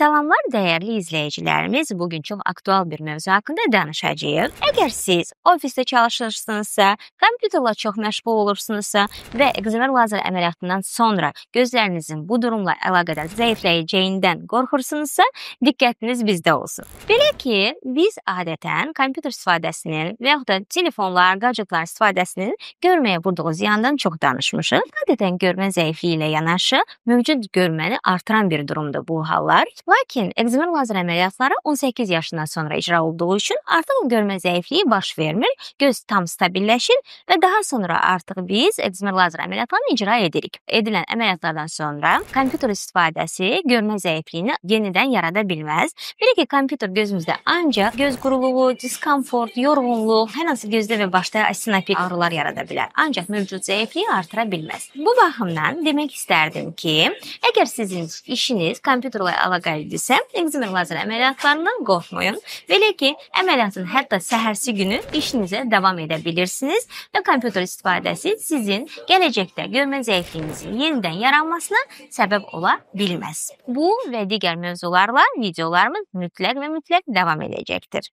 Salamlar dəyərli izləyicilərimiz, bugün çox aktual bir mövzu haqqında danışacağıq. Əgər siz ofisdə çalışırsınızsa, kompüterlə çox məşğul olursunuzsa və ekzimer lazer əməliyyatından sonra gözlərinizin bu durumla əlaqədar zəifləyəcəyindən qorxursunuzsa, diqqətiniz bizdə olsun. Belə ki, biz adətən kompüter istifadəsinin və yaxud da telefonlar, gadgetlar istifadəsinin görməyə vurduğu ziyandan çox danışmışıq. Adətən görmə zəifliyi ilə yanaşı, mövcud görməni artıran bir durumdur bu hallar. Lakin ekzimer lazer əməliyyatları 18 yaşından sonra icra olduğu üçün artıq görmə zəifliyi baş vermir, göz tam stabilləşir və daha sonra artıq biz ekzimer lazer əməliyyatlarını icra edirik. Edilən əməliyyatlardan sonra kompüter istifadəsi görmə zəifliyini yenidən yarada bilməz. Belə ki, kompüter gözümüzdə ancaq göz quruluğu, diskomfort, yorğunluq, hər hansı gözdə və başda asinapik ağrılar yarada bilər. Ancaq mövcud zəifliyi artıra bilməz. Bu baxımdan demək istərdim ki, əgər sizin işiniz kompüterlə əlaqəlidirsə, ekzimer lazer əməliyyatlarından qorxmayın. Belə ki, əməliyyatın hətta səhərsi günü işinizə davam edə bilirsiniz və kompüter istifadəsi sizin gələcəkdə görmə zəifliyinizin yenidən yaranmasına səbəb ola bilməz. Bu və digər mövzularla videolarımız mütləq davam edəcəkdir.